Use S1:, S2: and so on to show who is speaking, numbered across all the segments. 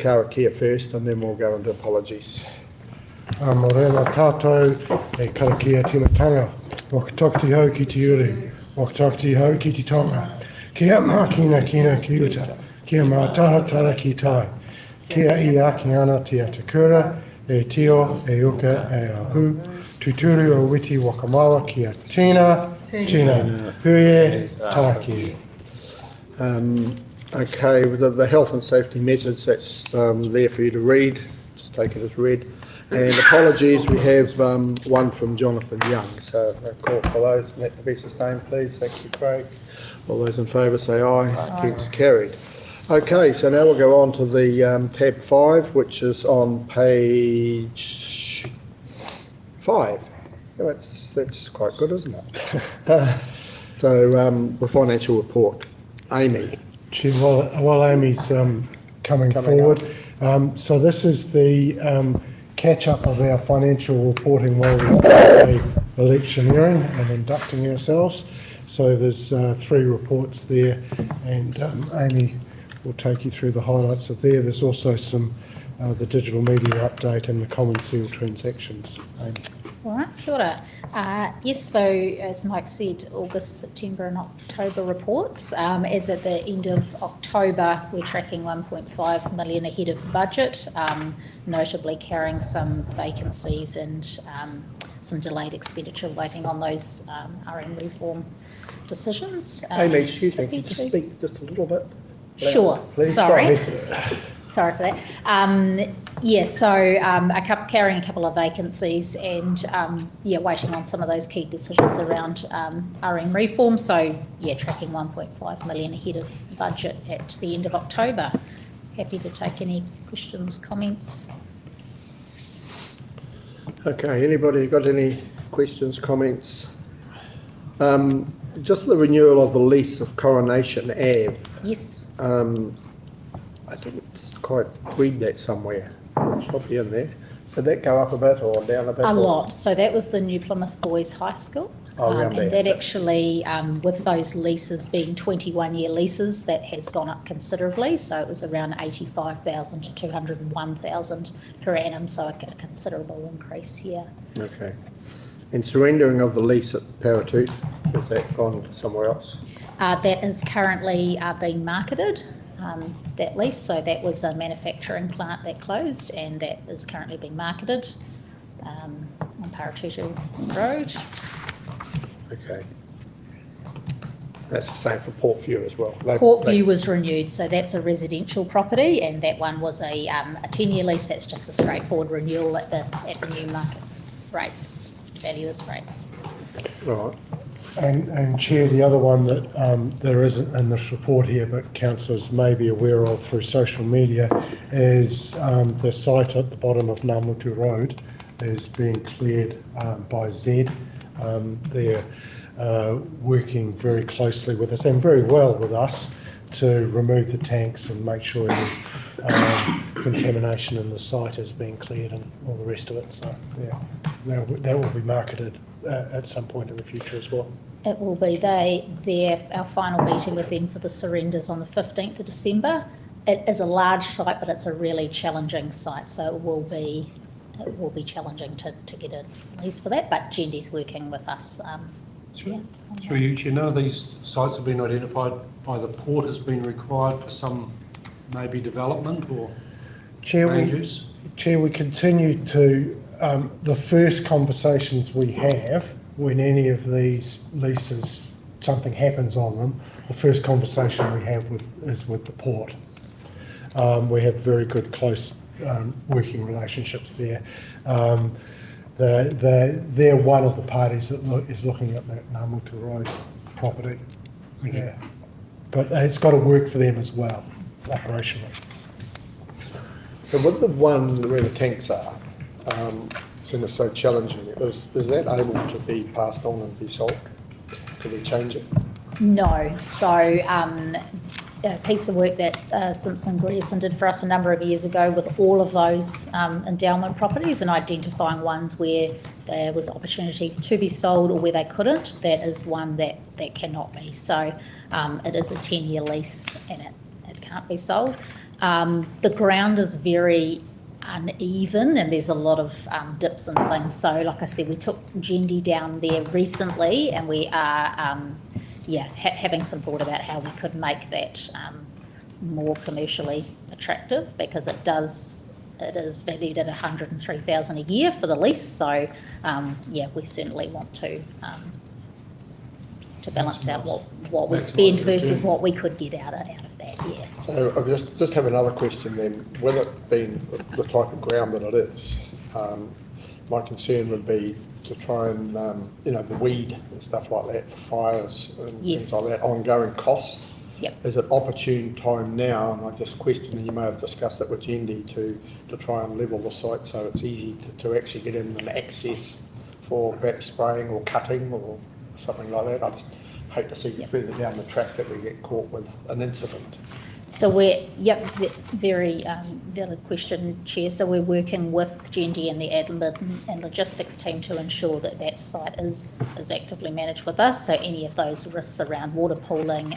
S1: karakia first, and then we'll go into apologies.
S2: Morena tātou e karakia tinatanga. Wakatokti hau ki te uri. Wakatokti hau ki te tonga. Kia mā kina ki uta. Kia mā taratara ki tai. Kia I aki ana te atakura, e tio, e uka, e ahu. Tuturu o witi wakamawa kia tina, tina. Huie, tāki.
S1: Okay, the health and safety message, that's there for you to read. Just take it as read. And apologies, we have one from Jonathan Young. So a call for those. Let the be sustained, please. Thank you, Craig. All those in favour say aye. Against carried. Okay, so now we'll go on to the tab 5, which is on page 5. That's quite good, isn't it? So the financial report. Amy.
S2: While Amy's coming forward, so this is the catch-up of our financial reporting while we're electioneering and inducting ourselves. So there's 3 reports there, and Amy will take you through the highlights of there. There's also some the digital media update and the common seal transactions. Amy.
S3: All right, kia ora. Yes, so as Mike said, August, September and October reports. As at the end of October, we're tracking 1.5 million ahead of budget, notably carrying some vacancies and some delayed expenditure waiting on those RM reform decisions.
S1: Amy, excuse me, can you just speak just a little bit?
S3: Sure,
S1: please.
S3: Sorry for that. Carrying a couple of vacancies and waiting on some of those key decisions around RM reform. So tracking 1.5 million ahead of budget at the end of October. Happy to take any questions, comments.
S1: Okay, anybody got any questions, comments? Just the renewal of the lease of Coronation Ave.
S3: Yes.
S1: I didn't quite read that somewhere. It's probably in there. Did that go up a bit or down a bit?
S3: A lot. So that was the New Plymouth Boys High School.
S1: And
S3: that actually, with those leases being 21-year leases, that has gone up considerably. So it was around 85,000 to 201,000 per annum. So a considerable increase here.
S1: Okay. And surrendering of the lease at Paratoot, has that gone somewhere else?
S3: That is currently being marketed, that lease. So that was a manufacturing plant that closed, and that is currently being marketed on Paratutu Road.
S1: Okay. That's the same for Portview as well.
S3: Portview was renewed, so that's a residential property, and that one was a 10-year lease. That's just a straightforward renewal at the new market rates. Valuers rates.
S1: Right.
S2: And Chair, the other one that there isn't in this report here, but councillors may be aware of through social media, is the site at the bottom of Namutu Road is being cleared by Z. They're working very closely with us and very well with us to remove the tanks and make sure any contamination in the site is being cleared and all the rest of it. So that will be marketed at some point in the future as well.
S3: It will be. Our final meeting with them for the surrenders on the 15th of December. It is a large site, but it's a really challenging site, so it will be challenging to get a lease for that. But Gendy's working with us.
S4: Through you, none of these sites have been identified by the port as being required for some maybe development or land use?
S2: Chair, we continue to, the first conversations we have when any of these leases, something happens on them, the first conversation we have is with the port. We have very good, close working relationships there. They're one of the parties that is looking at that Namutu Road property. Yeah. But it's got to work for them as well, operationally.
S1: So with the one where the tanks are, since it's so challenging, is that able to be passed on and be sold? Do they change it?
S3: No. So a piece of work that Simpson Grierson did for us a number of years ago with all of those endowment properties and identifying ones where there was opportunity to be sold or where they couldn't. That is one that cannot be. So it is a 10-year lease and it can't be sold. The ground is very uneven and there's a lot of dips and things. So like I said, we took Jendi down there recently and we are having some thought about how we could make that more commercially attractive, because it is valued at 103,000 a year for the lease. So we certainly want to balance out what we spend versus what we could get out of that. Yeah.
S1: So I just have another question then. With it being the type of ground that it is, my concern would be to try and the weed and stuff like that for fires and things like that, ongoing costs.
S3: Yep.
S1: Is it opportune time now, and I just question, and you may have discussed it with Jendi, to try and level the site so it's easy to actually get in and access for perhaps spraying or cutting or something like that? I just hate to see further down the track that we get caught with an incident.
S3: So very valid question, Chair. So we're working with Jendi and the admin and logistics team to ensure that site is actively managed with us. So any of those risks around water pooling,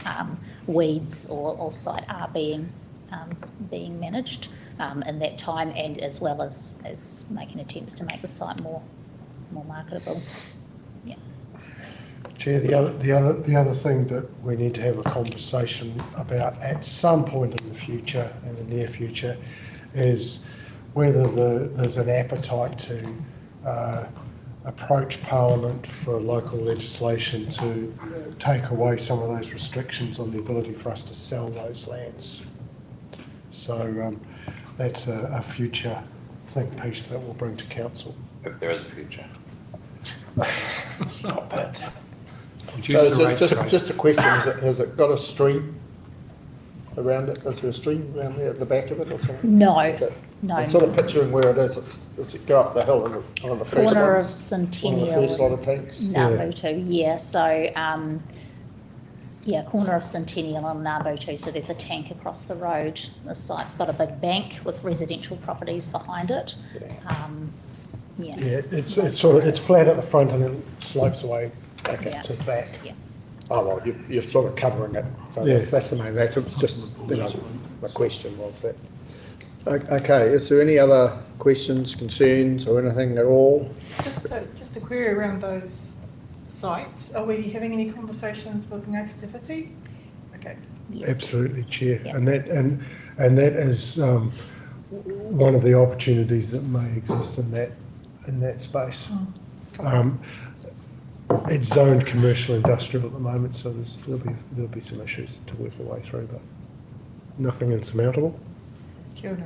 S3: weeds or site are being managed in that time, and as well as making attempts to make the site more marketable. Yeah.
S2: Chair, the other thing that we need to have a conversation about at some point in the future, in the near future, is whether there's an appetite to approach Parliament for local legislation to take away some of those restrictions on the ability for us to sell those lands. So that's a future think piece that we'll bring to council.
S5: If there is a future. Not bad.
S1: So just a question, has it got a stream around it? Is there a stream around there at the back of it or something?
S3: No, no.
S1: I'm sort of picturing where it is. Does it go up the hill? Is it one of the first
S3: Corner of
S1: ones?
S3: Centennial.
S1: One of the first lot of tanks?
S3: Nabutu, yeah. So, corner of Centennial and Nabutu. So there's a tank across the road. The site's got a big bank with residential properties behind it.
S2: It's flat at the front and then slopes away back to the back.
S3: Yeah.
S1: Oh, well, you're sort of covering it. So that's the main, that's just, my question was that. Okay, is there any other questions, concerns or anything at all?
S6: Just a query around those sites. Are we having any conversations with Nativity? Okay.
S3: Yes.
S2: Absolutely, Chair.
S3: Yeah.
S2: And that is one of the opportunities that may exist in that space. It's zoned commercial industrial at the moment, so there'll be some issues to work our way through, but nothing insurmountable.
S6: Kia ora.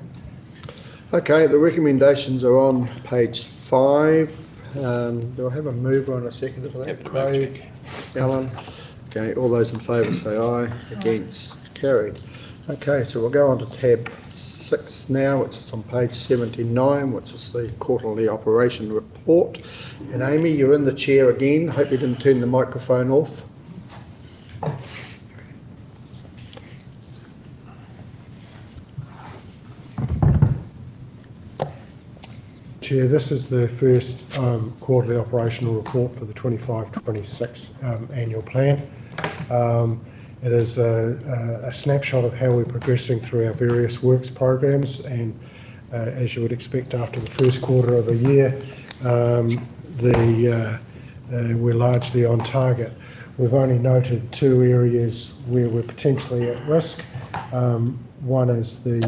S1: Okay, the recommendations are on page 5. Do I have a mover and a seconder for that?
S5: Yep,
S1: Craig, Alan. Okay, all those in favour say aye. Against, carried. Okay, so we'll go on to tab 6 now, which is on page 79, which is the quarterly operation report. And Amy, you're in the chair again. Hope you didn't turn the microphone off.
S2: Chair, this is the first quarterly operational report for the 25-26 annual plan. It is a snapshot of how we're progressing through our various works programs, and as you would expect after the first quarter of a year, we're largely on target. We've only noted 2 areas where we're potentially at risk. One is the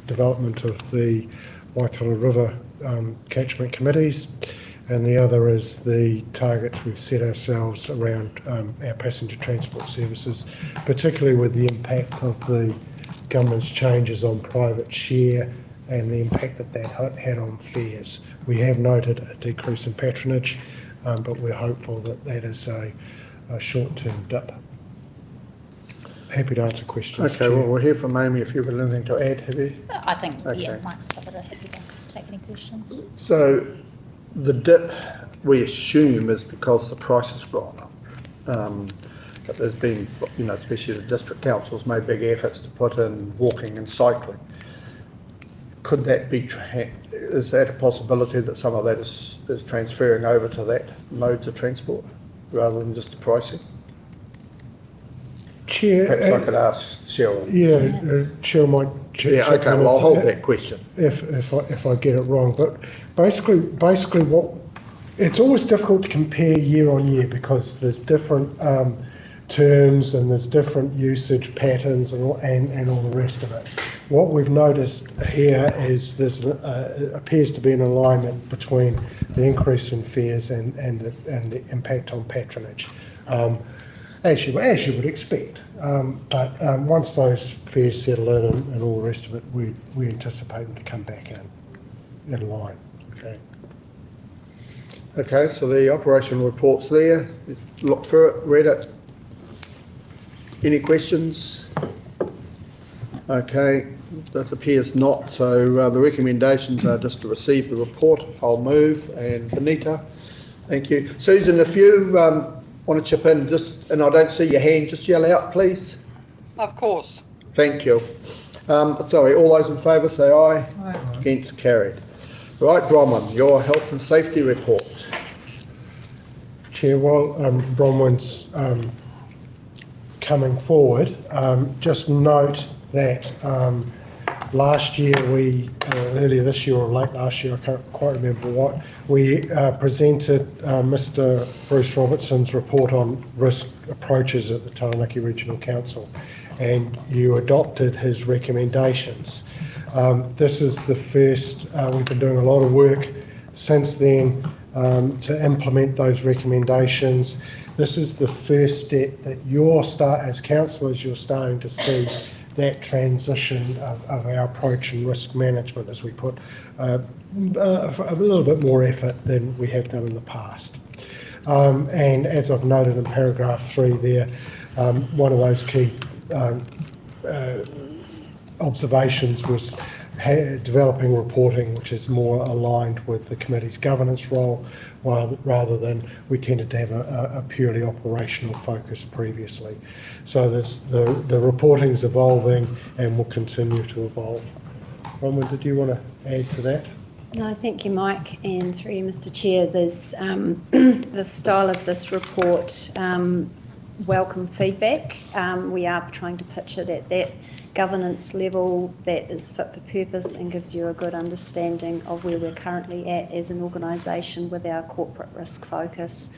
S2: development of the Waitara River catchment committees, and the other is the targets we've set ourselves around our passenger transport services, particularly with the impact of the government's changes on private share and the impact that had on fares. We have noted a decrease in patronage, but we're hopeful that is a short-term dip. Happy to answer questions.
S1: Okay, well, we'll hear from Amy if you've got anything to add, have you?
S3: I think,
S1: Okay.
S3: Mike's covered it. Happy to take any questions.
S1: So the dip, we assume, is because the price has gone up. But there's been, especially the district councils made big efforts to put in walking and cycling. Could that be, is that a possibility that some of that is transferring over to that modes of transport rather than just the pricing?
S2: Chair.
S1: Perhaps I could ask Cheryl.
S2: Cheryl might check.
S1: Yeah, okay, well, I'll hold that question.
S2: If I get it wrong, but basically what it's always difficult to compare year on year because there's different terms and there's different usage patterns and all the rest of it. What we've noticed here is there's appears to be an alignment between the increase in fares and the impact on patronage, as you would expect. But once those fares settle in and all the rest of it, we anticipate them to come back in line.
S1: Okay. Okay, so the operational report's there. Look through it, read it. Any questions? Okay, that appears not. So the recommendations are just to receive the report. I'll move. And Benita, thank you. Susan, if you want to chip in, and I don't see your hand, just yell out, please.
S5: Of course.
S1: Thank you. Sorry, all those in favour say aye.
S6: Aye.
S1: Against, carried. Right, Bronwyn, your health and safety report.
S2: Chair, while Bronwyn's coming forward, just note that last year earlier this year or late last year, I can't quite remember what, we presented Mr. Bruce Robertson's report on risk approaches at the Taranaki Regional Council, and you adopted his recommendations. This is the first, we've been doing a lot of work since then to implement those recommendations. This is the first step that as councillors, you're starting to see that transition of our approach and risk management as we put a little bit more effort than we have done in the past. And as I've noted in paragraph 3 there, one of those key observations was developing reporting which is more aligned with the committee's governance role rather than we tended to have a purely operational focus previously. So the reporting's evolving and will continue to evolve. Bronwyn, did you want to add to that?
S7: No, thank you, Mike, and through you, Mr. Chair. There's the style of this report, welcome feedback. We are trying to pitch it at that governance level that is fit for purpose and gives you a good understanding of where we're currently at as an organisation with our corporate risk focus,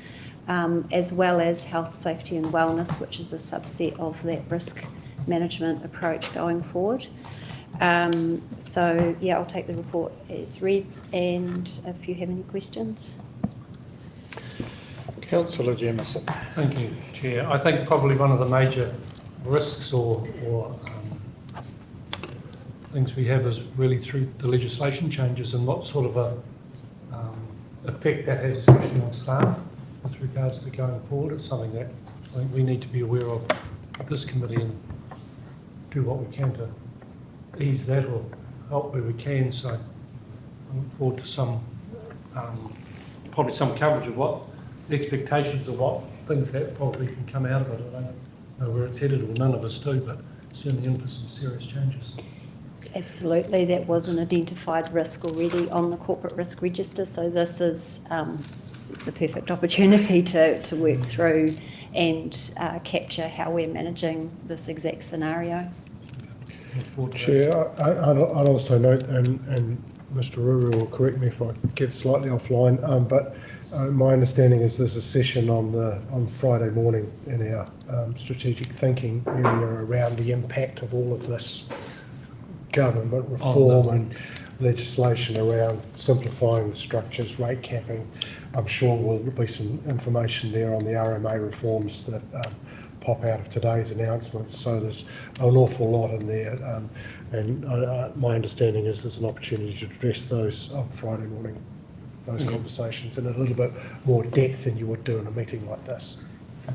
S7: as well as health, safety and wellness, which is a subset of that risk management approach going forward. So, yeah, I'll take the report as read, and if you have any questions.
S1: Councillor Jamieson.
S4: Thank you, Chair. I think probably one of the major risks or things we have is really through the legislation changes and what sort of a effect that has, especially on staff, with regards to going forward. It's something that I think we need to be aware of at this committee and do what we can to ease that or help where we can. So I look forward to some, probably some coverage of what the expectations of what things that probably can come out of it. I don't know where it's headed, or none of us do, but certainly in for some serious changes.
S7: Absolutely, that was an identified risk already on the corporate risk register, so this is the perfect opportunity to work through and capture how we're managing this exact scenario.
S2: Chair, I'd also note, and Mr. Ruru will correct me if I get slightly offline, but my understanding is there's a session on Friday morning in our strategic thinking area around the impact of all of this government reform and legislation around simplifying the structures, rate capping. I'm sure there'll be some information there on the RMA reforms that pop out of today's announcements. So there's an awful lot in there, and my understanding is there's an opportunity to address those on Friday morning, those conversations in a little bit more depth than you would do in a meeting like this.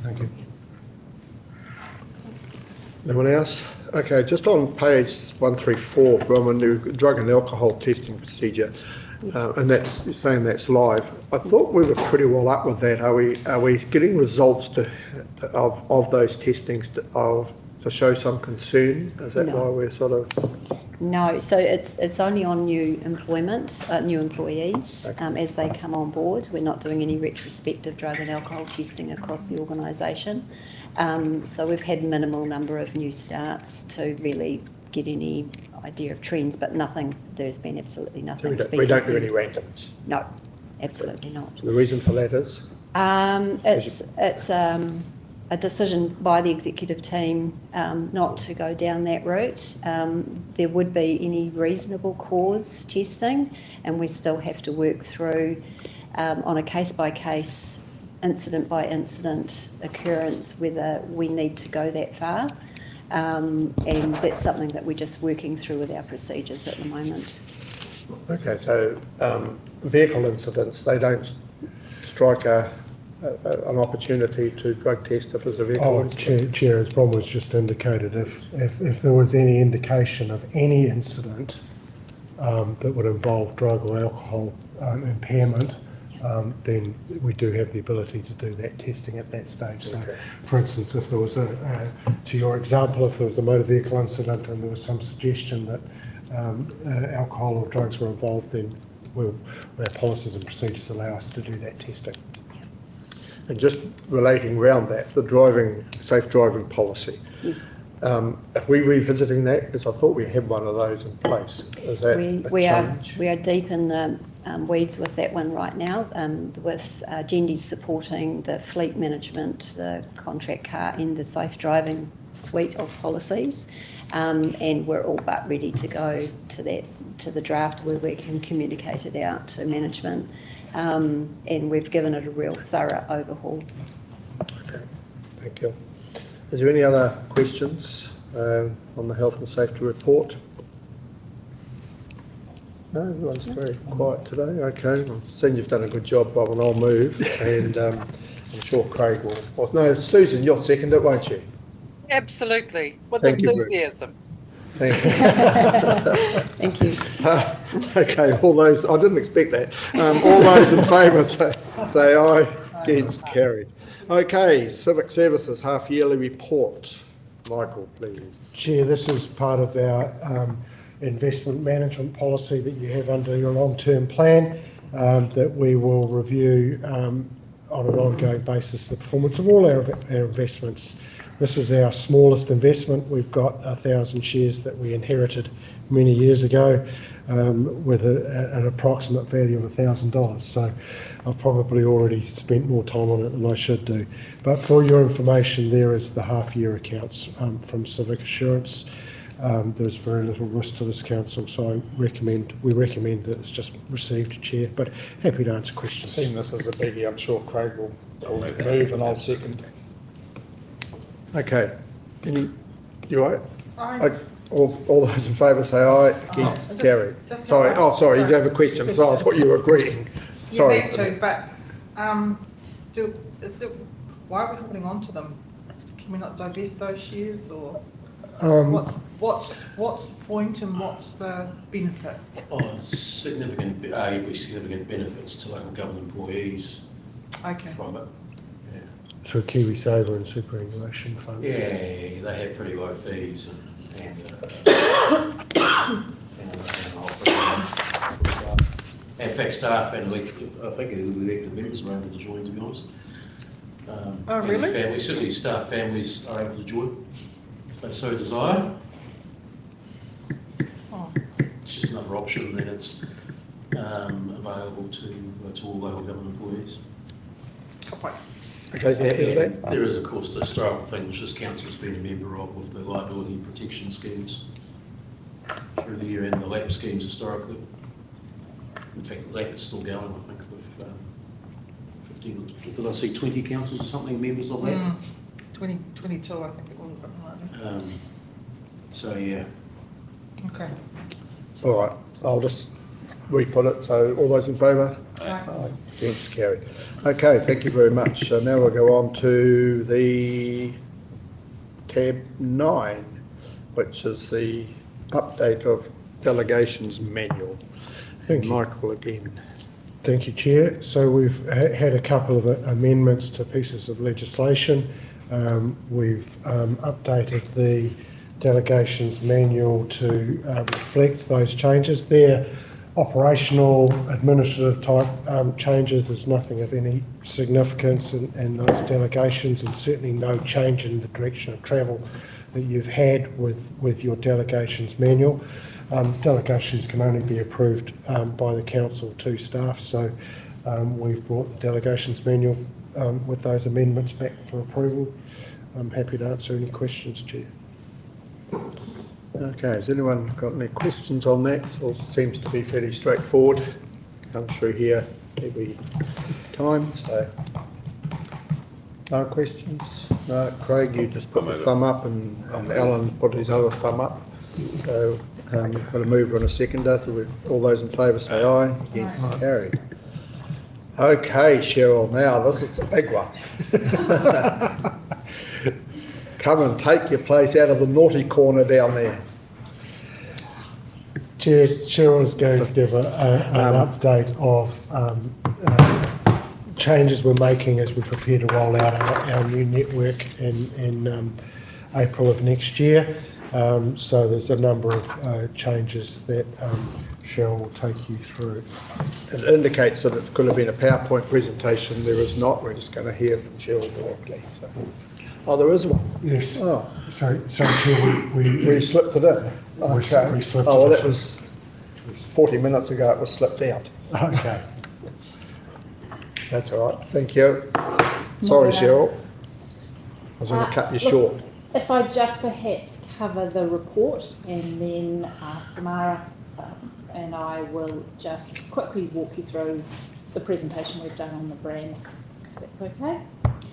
S4: Thank you.
S1: Anyone else? Okay, just on page 134, Bronwyn, the drug and alcohol testing procedure, and that's you're saying that's live. I thought we were pretty well up with that. Are we getting results of those testings to show some concern? Is that why we're sort of?
S7: No, so it's only on new employment, new employees as they come on board. We're not doing any retrospective drug and alcohol testing across the organisation. So we've had minimal number of new starts to really get any idea of trends, but nothing, there's been absolutely
S1: So
S7: nothing
S1: we
S7: to
S1: don't,
S7: be
S1: we don't do
S7: concerned.
S1: any randoms.
S7: No, absolutely not.
S1: The reason for that is?
S7: It's a decision by the executive team not to go down that route. There would be any reasonable cause testing, and we still have to work through on a case-by-case, incident-by-incident occurrence whether we need to go that far. And that's something that we're just working through with our procedures at the moment.
S1: Okay, so vehicle incidents, they don't strike an opportunity to drug test if there's a vehicle
S2: Oh,
S1: incident?
S2: Chair, as Bron was just indicated, if there was any indication of any incident that would involve drug or alcohol impairment, then we do have the ability to do that testing at that stage. So,
S1: Okay.
S2: for instance, if there was to your example, if there was a motor vehicle incident and there was some suggestion that alcohol or drugs were involved, then our policies and procedures allow us to do that testing.
S1: And just relating around that, the safe driving policy.
S7: Yes.
S1: Are we revisiting that? Because I thought we had one of those in place. Is that a
S7: We
S1: change?
S7: are deep in the weeds with that one right now, with Gendy's supporting the fleet management, the contract car and the safe driving suite of policies, and we're all but ready to go to the draft where we can communicate it out to management, and we've given it a real thorough overhaul.
S1: Okay, thank you. Is there any other questions on the health and safety report? No, everyone's very quiet today. Okay, I've seen you've done a good job, Bob, and I'll move. And I'm sure Craig will. Well, no, Susan, you'll second it, won't you?
S5: Absolutely, with
S1: Thank you,
S5: enthusiasm.
S1: Thank you.
S7: Thank you.
S1: Okay, all those, I didn't expect that. All those in favour say aye. Against, carried. Okay, Civic Services half-yearly report. Michael, please.
S2: Chair, this is part of our investment management policy that you have under your long-term plan, that we will review on an ongoing basis the performance of all our investments. This is our smallest investment. We've got 1,000 shares that we inherited many years ago with an approximate value of $1,000. So I've probably already spent more time on it than I should do. But for your information, there is the half-year accounts from Civic Assurance. There's very little risk to this council, so we recommend that it's just received, Chair, but happy to answer questions.
S1: Seeing this as a biggie, I'm sure Craig will move and I'll second. Okay, you all right?
S6: Aye.
S1: All those in favour say aye, against,
S6: just-
S1: carried.
S6: just
S1: Sorry,
S6: a-
S1: sorry, you have a question, so I thought you were agreeing. Sorry.
S6: Yeah, that too, but why are we holding on to them? Can we not divest those shares, or what's the point and what's the benefit?
S8: Arguably significant benefits to local government employees
S6: Okay.
S8: from it. Yeah.
S2: Through KiwiSaver and superannuation funds.
S8: Yeah, they have pretty low fees in fact, staff and I think elected members are able to join, to be honest.
S6: Oh, really?
S8: Families, certainly staff families are able to join if they so desire.
S6: Oh,
S8: It's just another option, then it's available to all local government employees.
S6: okay.
S1: Okay, you happy with that?
S8: There is, of course, the historical thing which this council's been a member of with the liability protection schemes through the year and the LAP schemes historically. In fact, LAP is still going, I think, with 15, did I see 20 councils or something, members of LAP?
S6: 2022, I think it was, something like that.
S8: So, yeah.
S6: Okay.
S1: All right, I'll just re-put it, so all those in favour?
S6: Aye.
S1: Against, carried. Okay, thank you very much. So now we'll go on to the tab 9, which is the update of delegations manual.
S2: Thank you.
S1: Michael again.
S2: Thank you, Chair. So we've had a couple of amendments to pieces of legislation. We've updated the delegations manual to reflect those changes. They're operational, administrative type changes. There's nothing of any significance in those delegations, and certainly no change in the direction of travel that you've had with your delegations manual. Delegations can only be approved by the council to staff, so we've brought the delegations manual with those amendments back for approval. I'm happy to answer any questions, Chair.
S1: Okay, has anyone got any questions on that? It all seems to be fairly straightforward. Comes through here every time, so no questions? No, Craig, you just put the thumb up, and Alan put his other thumb up. So we've got a mover and a seconder. All those in favour say aye. Against, carried. Okay, Cheryl, now this is a big one. Come and take your place out of the naughty corner down there.
S2: Chair, Cheryl is going to give an update of changes we're making as we prepare to roll out our new network in April of next year. So there's a number of changes that Cheryl will take you through.
S1: It indicates that it could have been a PowerPoint presentation. There is not. We're just going to hear from Cheryl directly. So. Oh, there is one.
S2: Yes.
S1: Oh,
S2: sorry, Chair,
S1: we slipped it in. Okay.
S2: We slipped
S1: oh, well,
S2: it
S1: that was 40 minutes ago. It was slipped out.
S2: Okay.
S1: That's all right. Thank you. Sorry, Cheryl. I was going to cut you short.
S3: If I just perhaps cover the report, and then Samara and I will just quickly walk you through the presentation we've done on the brand, if that's okay.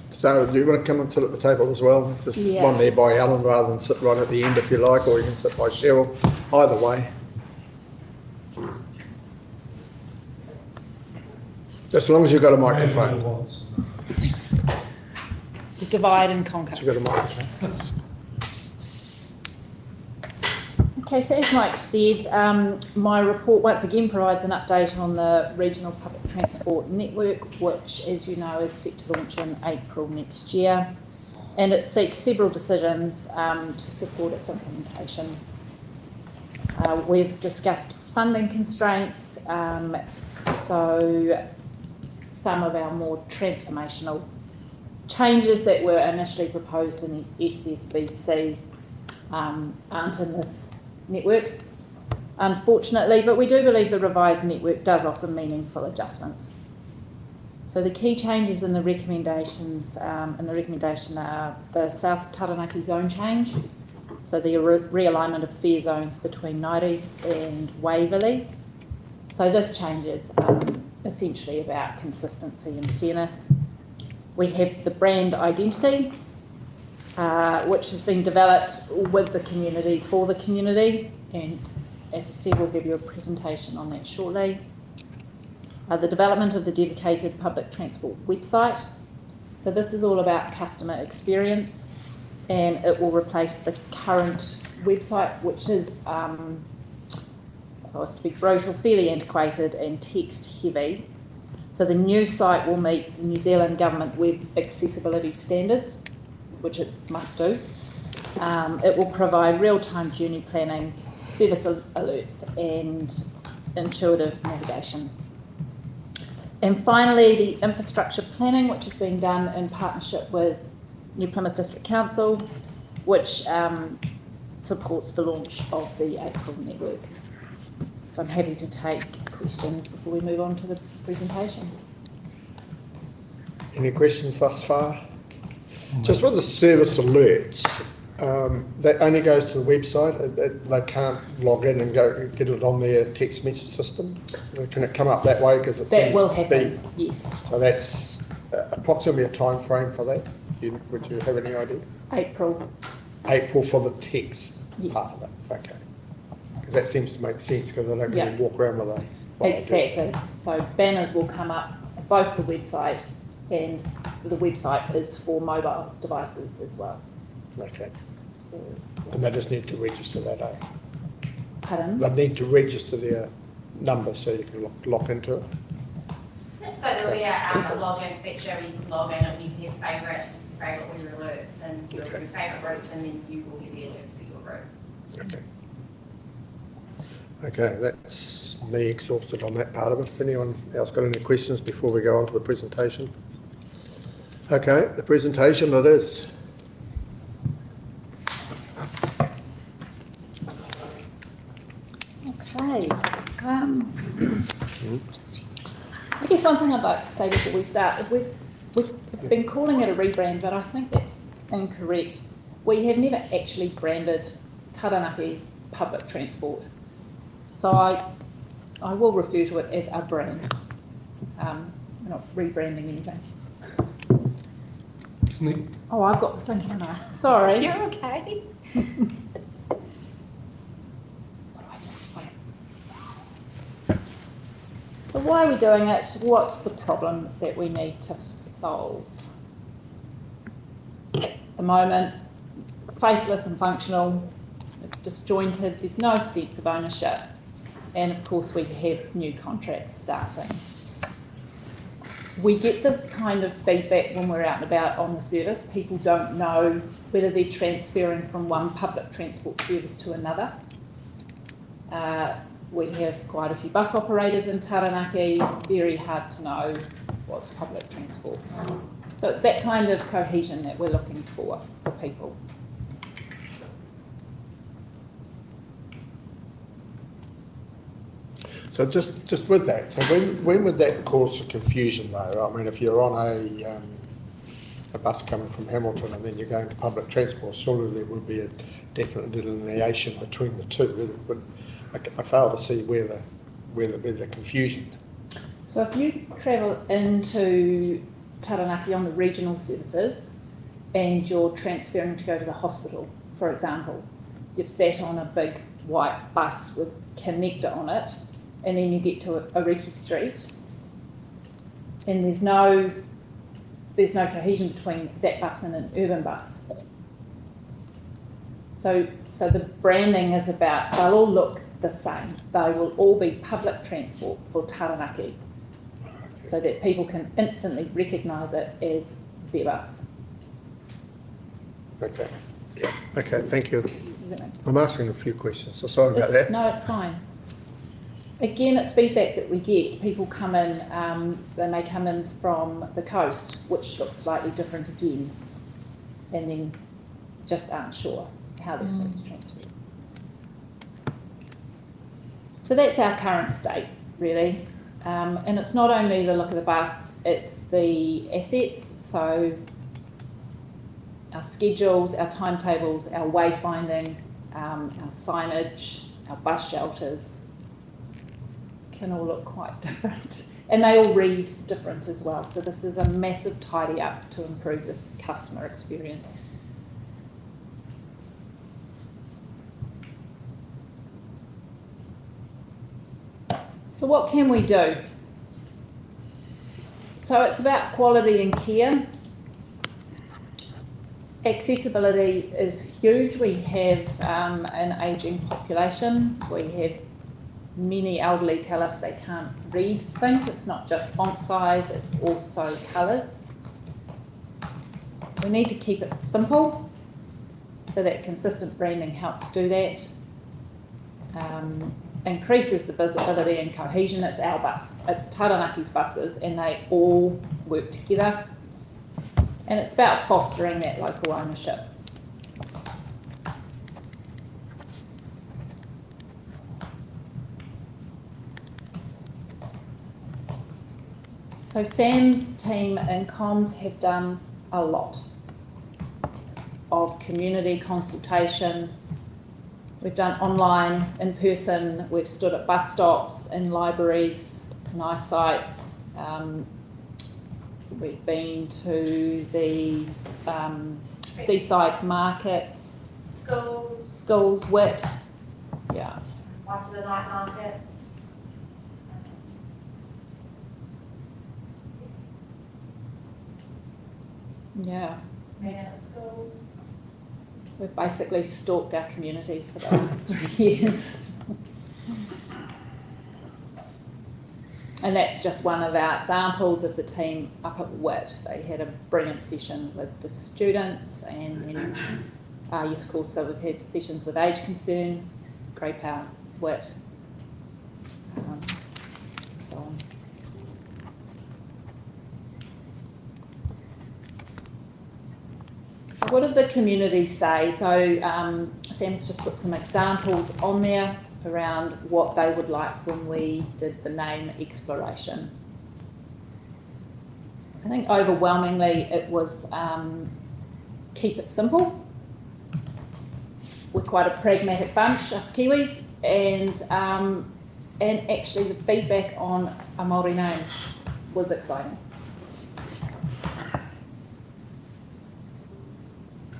S1: So do you want to come and sit at the table as well? Just one there by Alan rather than sit right at the end if you like, or you can sit by Cheryl. Either way. Just as long as you've got a microphone.
S3: Divide and conquer.
S1: You've got a microphone.
S3: Okay, so as Mike said, my report once again provides an update on the regional public transport network, which, as you know, is set to launch in April next year, and it seeks several decisions to support its implementation. We've discussed funding constraints, so some of our more transformational changes that were initially proposed in the SSBC aren't in this network, unfortunately, but we do believe the revised network does offer meaningful adjustments. So the key changes in the recommendations are the South Taranaki zone change, so the realignment of fare zones between Nairi and Waverley. So this change is essentially about consistency and fairness. We have the brand identity, which has been developed with the community, for the community, and as I said, we'll give you a presentation on that shortly. The development of the dedicated public transport website. So this is all about customer experience, and it will replace the current website, which is, if I was to be brutal, fairly antiquated and text heavy. So the new site will meet New Zealand government web accessibility standards, which it must do. It will provide real-time journey planning, service alerts, and intuitive navigation. And finally, the infrastructure planning, which is being done in partnership with New Plymouth District Council, which supports the launch of the April network. So I'm happy to take questions before we move on to the presentation.
S1: Any questions thus far? Just with the service alerts, that only goes to the website. They can't log in and go get it on their text message system. Can it come up that way? Because it
S3: that will
S1: seems to
S3: happen.
S1: be.
S3: Yes.
S1: So that's approximately a time frame for that. Would you have any idea?
S3: April.
S1: April for the text part of it. Okay. Because that seems to make sense because they don't really walk around with a.
S3: Exactly. So banners will come up both the website, and the website is for mobile devices as well.
S1: Okay. And they just need to register that, eh?
S3: Pardon?
S1: They need to register their number so you can lock into it.
S9: So there'll be a login feature where you can log in and you can have favourites, favourite all your alerts, and your favourite routes, and then you will get the alert for your route.
S1: Okay. Okay, that's me exhausted on that part of it. Has anyone else got any questions before we go on to the presentation? Okay, the presentation it is.
S3: Okay. I guess one thing I'd like to say before we start, we've been calling it a rebrand, but I think that's incorrect. We have never actually branded Taranaki public transport. So I will refer to it as a brand. We're not rebranding anything. Oh, I've got the thing, haven't I? Sorry.
S7: You're okay.
S3: So why are we doing it? What's the problem that we need to solve? At the moment, faceless and functional, it's disjointed, there's no sense of ownership, and of course we have new contracts starting. We get this kind of feedback when we're out and about on the service. People don't know whether they're transferring from one public transport service to another. We have quite a few bus operators in Taranaki, very hard to know what's public transport. So it's that kind of cohesion that we're looking for people.
S1: So just with that, so when would that cause confusion though? I mean, if you're on a bus coming from Hamilton and then you're going to public transport, surely there would be a definite delineation between the two. I fail to see where the confusion.
S3: So if you travel into Taranaki on the regional services and you're transferring to go to the hospital, for example, you've sat on a big white bus with connector on it, and then you get to Ariki Street, and there's no cohesion between that bus and an urban bus. So the branding is about, they'll all look the same. They will all be public transport for Taranaki, so that people can instantly recognise it as their bus.
S1: Okay. Yeah. Okay. Thank you.
S3: Does that make sense?
S1: I'm asking a few questions, so sorry about that.
S3: No, it's fine. Again, it's feedback that we get. People come in, they may come in from the coast, which looks slightly different again, and then just aren't sure how they're supposed to transfer. So that's our current state, really. And it's not only the look of the bus, it's the assets, so our schedules, our timetables, our wayfinding, our signage, our bus shelters can all look quite different. And they all read different as well. So this is a massive tidy up to improve the customer experience. So what can we do? So it's about quality and care. Accessibility is huge. We have an ageing population. We have many elderly tell us they can't read things. It's not just font size, it's also colours. We need to keep it simple, so that consistent branding helps do that. Increases the visibility and cohesion. It's our bus, it's Taranaki's buses, and they all work together. And it's about fostering that local ownership. So Sam's team in comms have done a lot of community consultation. We've done online, in person, we've stood at bus stops, in libraries, nice sites. We've been to the seaside markets. Schools, WIT, yeah.
S9: One to the night markets.
S3: Yeah.
S9: Yeah, schools.
S3: We've basically stalked our community for the last 3 years. And that's just one of our examples of the team up at WIT. They had a brilliant session with the students, and then, yes, of course, so we've had sessions with Age Concern, Grey Power, WIT, so on. So what did the community say? So Sam's just put some examples on there around what they would like when we did the name exploration. I think overwhelmingly it was keep it simple. We're quite a pragmatic bunch, us Kiwis, and actually the feedback on a Māori name was exciting.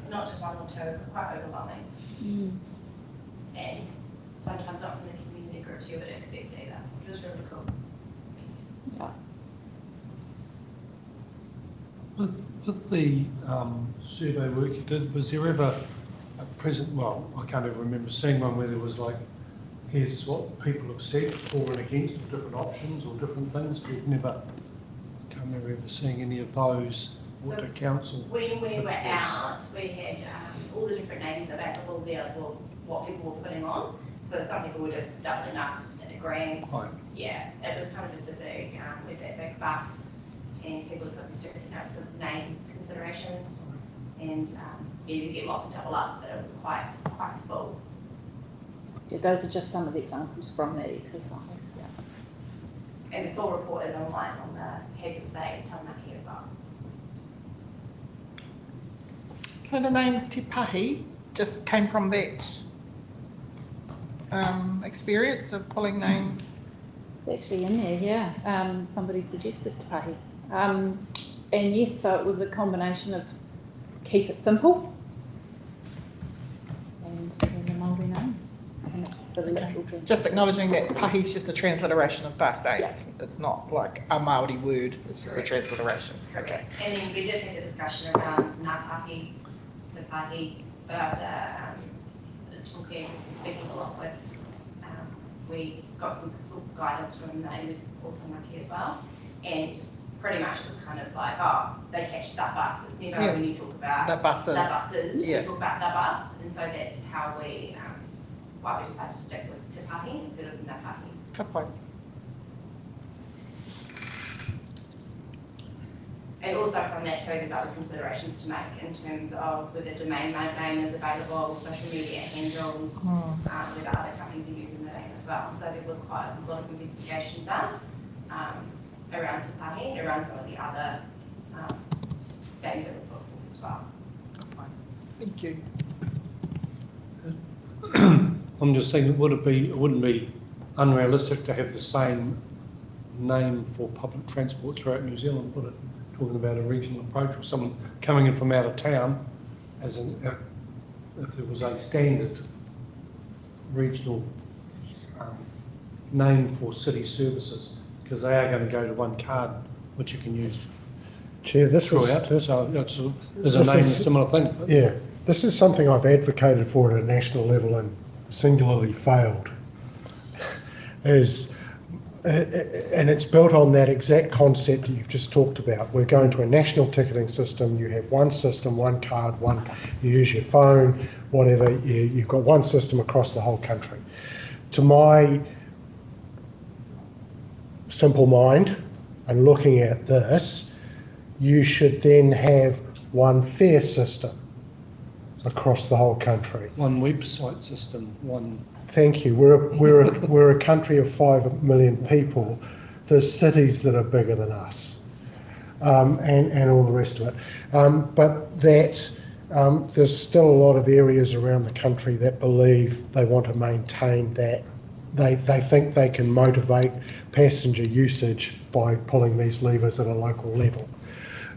S9: Not just one or two, it was quite overwhelming. And sometimes not from the community groups you would expect either, which was really cool.
S3: Yeah.
S4: With the survey work you did, was there ever a present, well, I can't ever remember seeing one where there was like, here's what people have said for and against, or different options or different things. We've never, can't remember ever seeing any of those. What the council?
S9: When we were out, we had all the different names available there, well, what people were putting on. So some people were just doubling up and agreeing.
S4: Right.
S9: Yeah, it was kind of just a big, with that big bus, and people put sticky notes of name considerations. And yeah, you get lots of double ups, but it was quite full.
S3: Yeah, those are just some of the examples from the exercise. Yeah.
S9: And the full report is online on the Have Your Say Taranaki as well.
S6: So the name Te Pahi just came from that experience of pulling names.
S3: It's actually in there, yeah. Somebody suggested Te Pahi. And yes, so it was a combination of keep it simple and the Māori name. And it's a literal translation.
S6: Just acknowledging that Pahi is just a transliteration of bus, eh?
S3: Yeah.
S6: It's not like a Māori word, it's just
S9: Correct.
S6: a transliteration. Okay.
S9: And then we did have a discussion around Ngā Pahi, Te Pahi, but after talking and speaking a lot with, we got some sort of guidance from the Inuit Taranaki as well. And pretty much it was kind of like, oh, they catch that bus. It's never when you talk about
S6: The buses.
S9: the buses,
S6: Yeah.
S9: you talk about the bus. And so that's how we, why we decided to stick with Te Pahi instead of Ngā Pahi.
S6: Good point.
S9: And also from that too, there's other considerations to make in terms of whether domain name is available, social media handles, whether other companies are using the name as well. So there was quite a lot of investigation done around Te Pahi and around some of the other names that were put forward as well.
S6: Thank you.
S4: I'm just thinking, it wouldn't be unrealistic to have the same name for public transport throughout New Zealand, would it? Talking about a regional approach, or someone coming in from out of town, as if there was a standard regional name for city services, because they are going to go to one card which you can use
S2: Chair, this
S4: throughout.
S2: is,
S4: So there's a
S2: this
S4: name, a
S2: is-
S4: similar thing.
S2: yeah, this is something I've advocated for at a national level and singularly failed. And it's built on that exact concept that you've just talked about. We're going to a national ticketing system. You have one system, one card, you use your phone, whatever. You've got one system across the whole country. To my simple mind, and looking at this, you should then have one fare system across the whole country.
S4: One website system, one.
S2: Thank you. We're a country of 5 million people. There's cities that are bigger than us, and all the rest of it. But there's still a lot of areas around the country that believe they want to maintain that. They think they can motivate passenger usage by pulling these levers at a local level.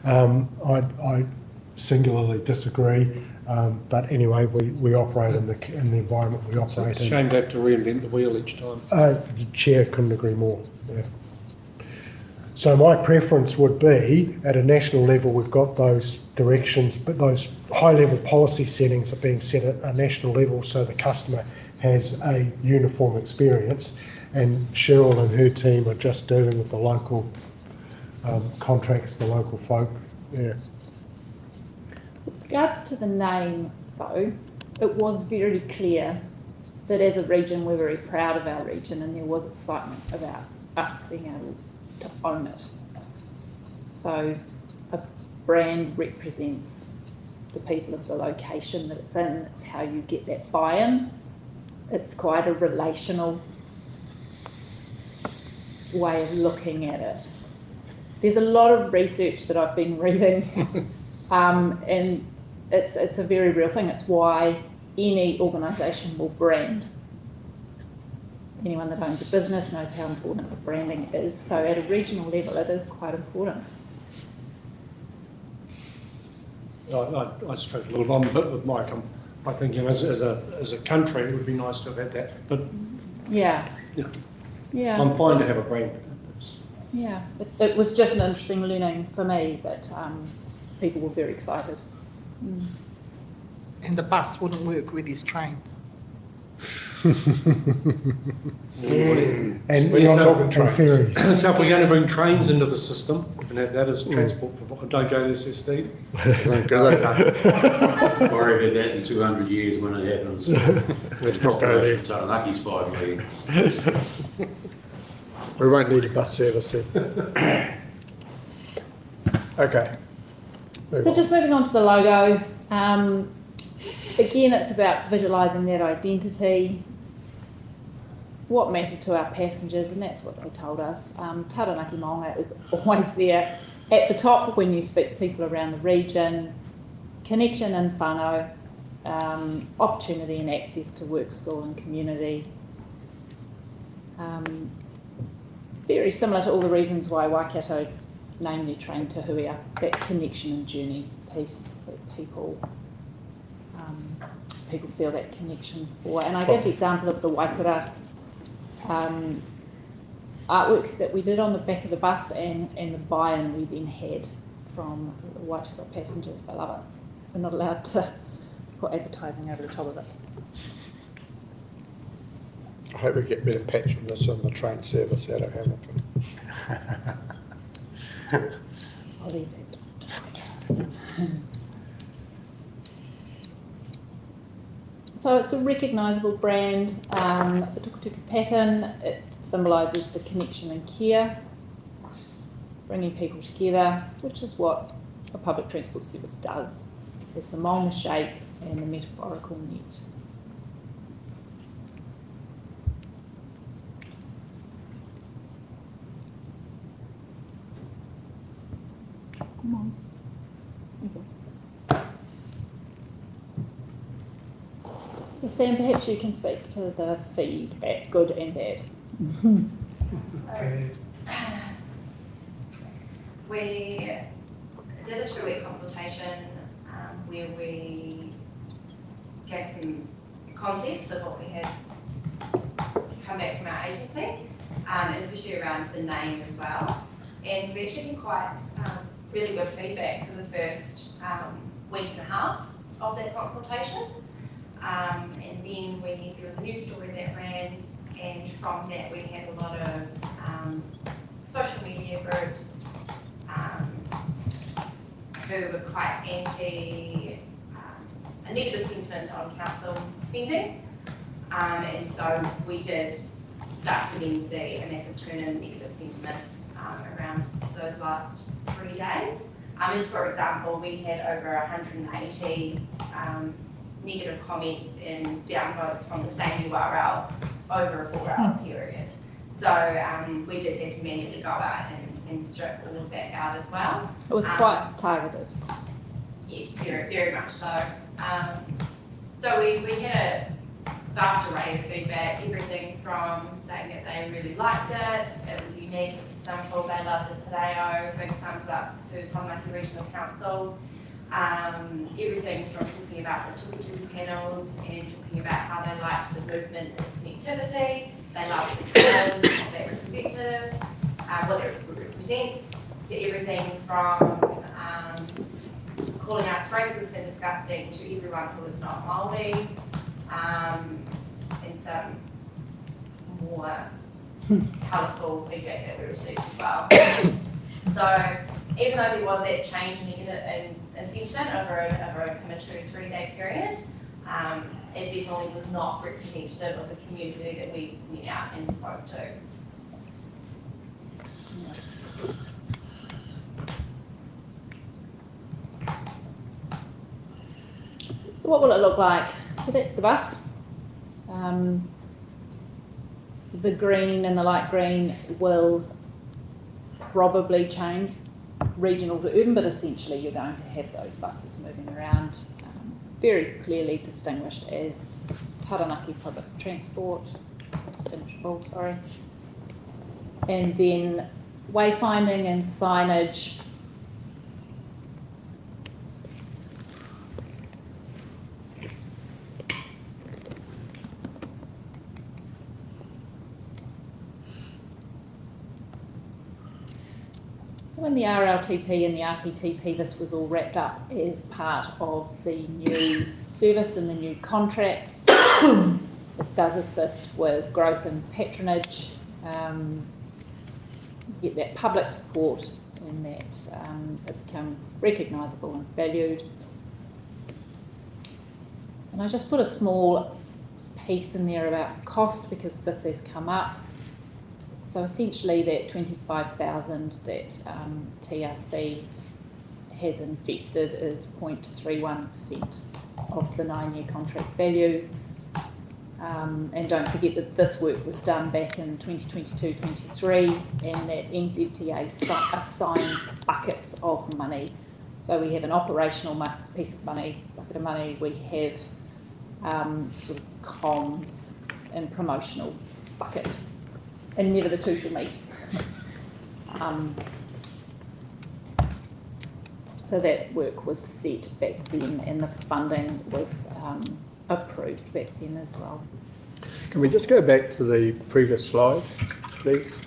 S2: I singularly disagree. But anyway, we operate in the environment we operate
S4: It's a
S2: in.
S4: shame to have to reinvent the wheel each time.
S2: Chair, couldn't agree more. Yeah. So my preference would be, at a national level, we've got those directions, but those high-level policy settings are being set at a national level so the customer has a uniform experience. And Cheryl and her team are just dealing with the local contracts, the local folk. Yeah.
S3: With regard to the name, though, it was very clear
S10: that as a region we're very proud of our region, and there was excitement about us being able to own it. So a brand represents the people of the location that it's in. It's how you get that buy-in. It's quite a relational way of looking at it. There's a lot of research that I've been reading, and it's a very real thing. It's why any organisation will brand. Anyone that owns a business knows how important the branding is. So at a regional level, it is quite important.
S4: I struggle a little on a bit with Mike. I think, you know, as a country, it would be nice to have had that. But
S10: yeah,
S4: you know,
S10: yeah,
S4: I'm fine to have a brand.
S10: yeah. It was just an interesting learning for me that people were very excited. Mm.
S6: And the bus wouldn't work with his trains.
S2: And we're not talking ferries.
S4: So if we're going to bring trains into the system and have that as transport provider, don't go there, says Steve.
S1: Don't go there.
S8: Worry about that in 200 years when it happens.
S1: Let's not go there.
S8: Taranaki's 5 million.
S1: We won't need a bus service then. Okay.
S10: So just moving on to the logo. Again, it's about visualising that identity, what mattered to our passengers, and that's what they told us. Taranaki Maunga is always there at the top when you speak to people around the region. Connection and whānau, opportunity and access to work, school and community. Very similar to all the reasons why Waikato named their train Te Huia, that connection and journey piece that people feel that connection for. And I gave the example of the Waitara artwork that we did on the back of the bus and the buy-in we then had from the Waitara passengers. They love it. We're not allowed to put advertising over the top of it.
S1: I hope we get better patronage on the train service out of Hamilton.
S10: I'll leave it. So it's a recognisable brand. The tukutuku pattern, it symbolises the connection and care, bringing people together, which is what a public transport service does. There's the Maunga shape and the metaphorical net. Come on. Okay. So Sam, perhaps you can speak to the feedback, good and bad.
S9: We did a 2-week consultation where we gave some concepts of what we had come back from our agencies, especially around the name as well. And we actually had quite really good feedback for the first week and a half of that consultation. And then there was a news story that ran, and from that we had a lot of social media groups who were quite anti, a negative sentiment on council spending. And so we did start to then see a massive turn in negative sentiment around those last 3 days. Just for example, we had over 180 negative comments and downvotes from the same URL over a 4-hour period. So we did have to manually go out and strip all of that out as well.
S10: It was quite targeted.
S9: Yes, very, very much so. So we had a vast array of feedback, everything from saying that they really liked it, it was unique, it was simple, they loved the Te-Reo, big thumbs up to Taranaki Regional Council. Everything from talking about the tukutuku panels and talking about how they liked the movement and connectivity, they loved the colours, what that represented, what it represents, to everything from calling us racist and disgusting to everyone who is not Māori, and some more colourful feedback that we received as well. So even though there was that change in sentiment over a kind of 2 to 3 day period, it definitely was not representative of the community that we went out and spoke to.
S10: So what will it look like? So that's the bus. The green and the light green will probably change regional to urban, but essentially you're going to have those buses moving around, very clearly distinguished as Taranaki public transport, distinguishable, sorry. And then wayfinding and signage. So in the RLTP and the RPTP, this was all wrapped up as part of the new service and the new contracts. It does assist with growth and patronage, get that public support, and that it becomes recognisable and valued. And I just put a small piece in there about cost because this has come up. So essentially that 25,000 that TRC has invested is 0.31% of the 9-year contract value. And don't forget that this work was done back in 2022-23 and that NZTA assigned buckets of money. So we have an operational piece of money, bucket of money, we have sort of comms and promotional bucket. And never the two shall meet. So that work was set back then and the funding was approved back then as well.
S1: Can we just go back to the previous slide, please?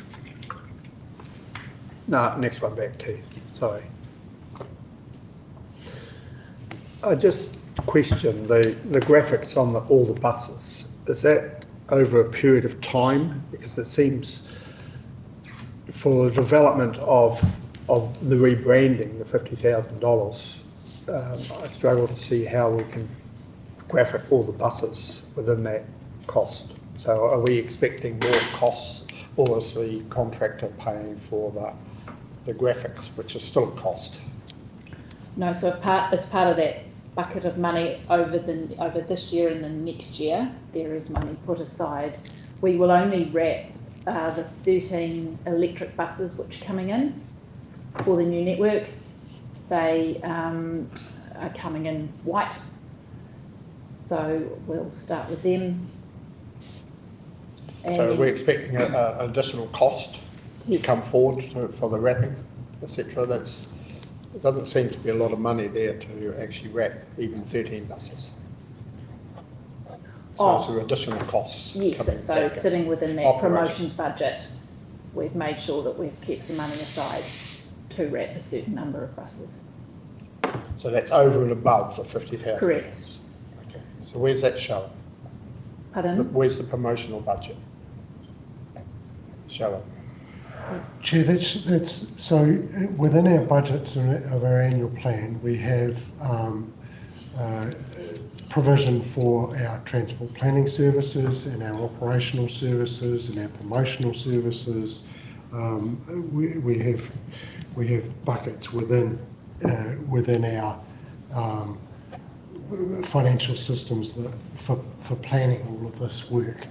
S1: No, next one back, Keith. Sorry. I just question the graphics on all the buses. Is that over a period of time? Because it seems for the development of the rebranding, the $50,000, I struggle to see how we can graphic all the buses within that cost. So are we expecting more costs, or is the contractor paying for the graphics, which is still a cost?
S10: No, so as part of that bucket of money over this year and the next year, there is money put aside. We will only wrap the 13 electric buses which are coming in for the new network. They are coming in white, so we'll start with them. And
S1: so we're expecting an additional cost to come forward for the wrapping, etc. It doesn't seem to be a lot of money there to actually wrap even 13 buses. So it's additional costs.
S10: Yes, so sitting within that promotions budget, we've made sure that we've kept some money aside to wrap a certain number of buses.
S1: So that's over and above the 50,000?
S10: Correct.
S1: Okay, so where's that shown?
S10: Pardon?
S1: Where's the promotional budget shown?
S2: Chair, that's so within our budgets of our annual plan, we have provision for our transport planning services and our operational services and our promotional services. We have buckets within our financial systems that for planning all of this work.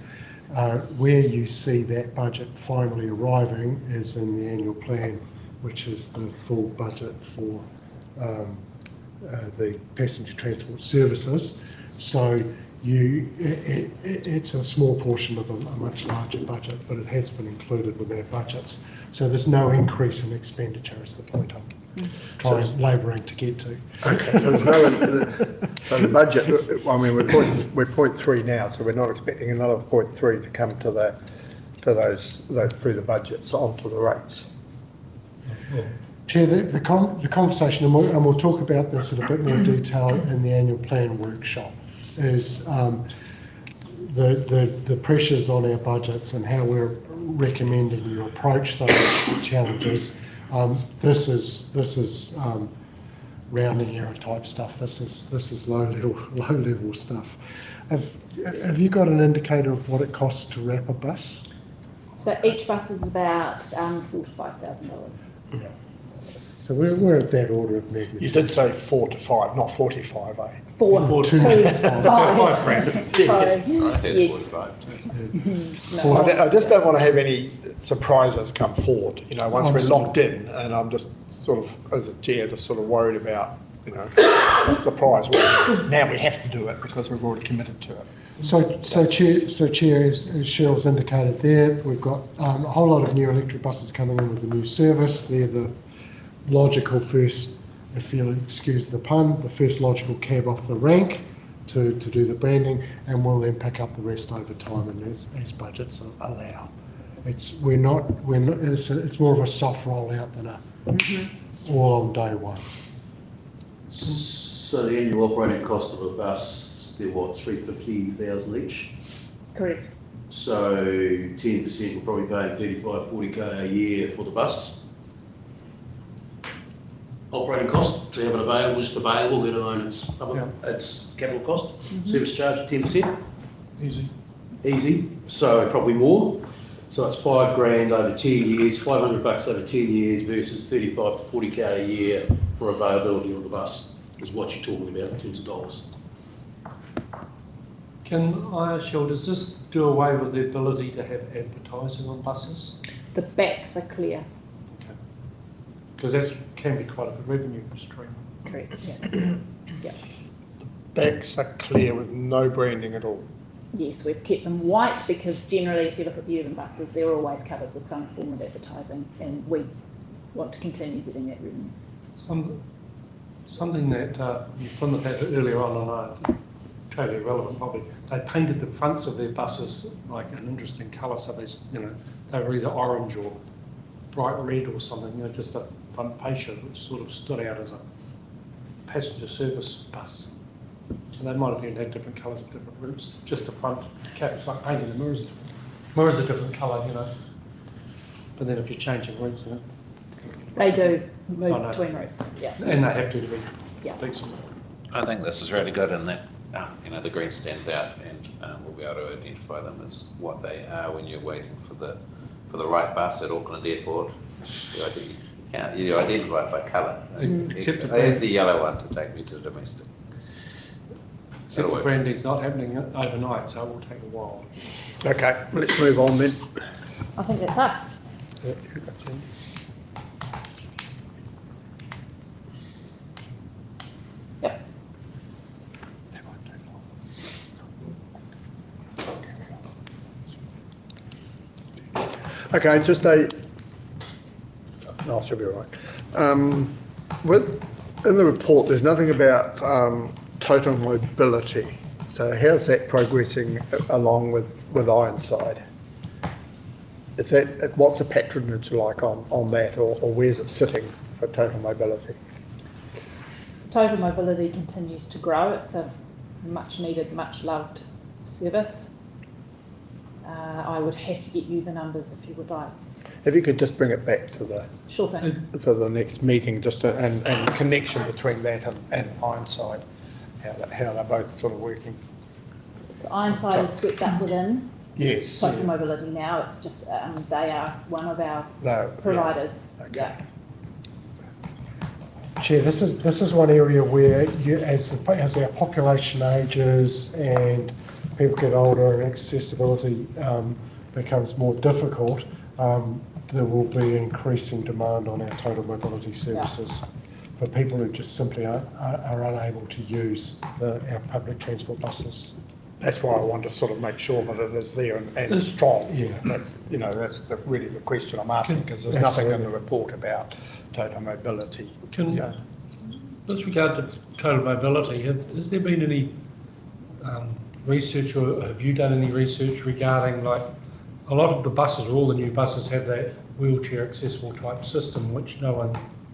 S2: Where you see that budget finally arriving is in the annual plan, which is the full budget for the passenger transport services. So it's a small portion of a much larger budget, but it has been included with our budgets. So there's no increase in expenditure is the point I'm labouring to get to.
S1: Okay, so so the budget, I mean, we're 0.3 now, so we're not expecting another 0.3 to come to those through the budgets onto the rates.
S2: Chair, the conversation, and we'll talk about this in a bit more detail in the annual plan workshop, is the pressures on our budgets and how we're recommending you approach those challenges. This is rounding error type stuff. This is low level stuff. Have you got an indicator of what it costs to wrap a bus?
S10: So each bus is about $4,000 to $5,000.
S2: Yeah. So we're at that order of magnitude.
S1: You did say 4 to 5, not 45, eh?
S10: 4
S2: Two.
S10: to
S4: 5
S10: 5.
S4: grand.
S10: So, yes. No.
S1: I just don't want to have any surprises come forward, you know, once we're locked in, and I'm just sort of, as a chair, just sort of worried about, you know, a surprise. Well, now we have to do it because we've already committed to it.
S2: So Chair, as Cheryl's indicated there, we've got a whole lot of new electric buses coming in with the new service. They're the logical first, if you'll excuse the pun, the first logical cab off the rank to do the branding, and we'll then pick up the rest over time and as budgets allow. It's more of a soft rollout than a all on day one.
S8: So the annual operating cost of a bus, they're what, 350,000 each?
S10: Correct.
S8: So 10% will probably pay 35, 40k a year for the bus. Operating cost to have it available, just available, let alone its capital cost. Service charge 10%. Easy. So probably more. So it's 5 grand over 10 years, $500 over 10 years versus 35 to 40k a year for availability of the bus is what you're talking about in terms of dollars.
S4: Can I ask you, does this do away with the ability to have advertising on buses?
S10: The backs are clear.
S4: Because that can be quite a good revenue stream.
S10: Correct. Yeah. Yeah.
S1: Backs are clear with no branding at all.
S10: Yes, we've kept them white because generally, if you look at the urban buses, they're always covered with some form of advertising, and we want to continue getting that revenue.
S4: Something that Plymouth had earlier on, and totally irrelevant probably, they painted the fronts of their buses like an interesting colour, so they were either orange or bright red or something, just a front fascia which sort of stood out as a passenger service bus. So they might have had different colours of different routes. Just the front cap, it's like painting the mirrors. Mirrors a different colour, But then if you're changing routes,
S10: They do move between routes. Yeah.
S4: and they have to be decent.
S11: I think this is really good in that, the green stands out, and we'll be able to identify them as what they are when you're waiting for the right bus at Auckland Airport. You identify it by colour.
S4: Except
S11: There's the yellow one to take me to the domestic.
S4: Except the branding's not happening overnight, so it will take a while.
S1: Okay, let's move on then.
S10: I think that's us. Yep.
S1: Okay, no, I should be all right. In the report, there's nothing about total mobility. So how's that progressing along with Ironside? What's the patronage like on that, or where's it sitting for total mobility?
S10: Total mobility continues to grow. It's a much needed, much loved service. I would have to get you the numbers if you would like.
S1: If you could just bring it back to the
S10: Sure thing.
S1: for the next meeting, just and connection between that and Ironside, how they're both sort of working.
S10: So Ironside is swept up within
S1: Yes.
S10: Total Mobility now. It's just they are one of our providers.
S1: Yeah. Okay.
S10: Yeah.
S2: Chair, this is one area where as our population ages and people get older and accessibility becomes more difficult, there will be increasing demand on our total mobility services for people who just simply are unable to use our public transport buses.
S1: That's why I want to sort of make sure that it is there and strong.
S2: Yeah.
S1: That's really the question I'm asking, because there's nothing in the report about total mobility.
S4: With regard to total mobility, has there been any research, or have you done any research regarding, like, a lot of the buses, or all the new buses, have that wheelchair accessible type system, which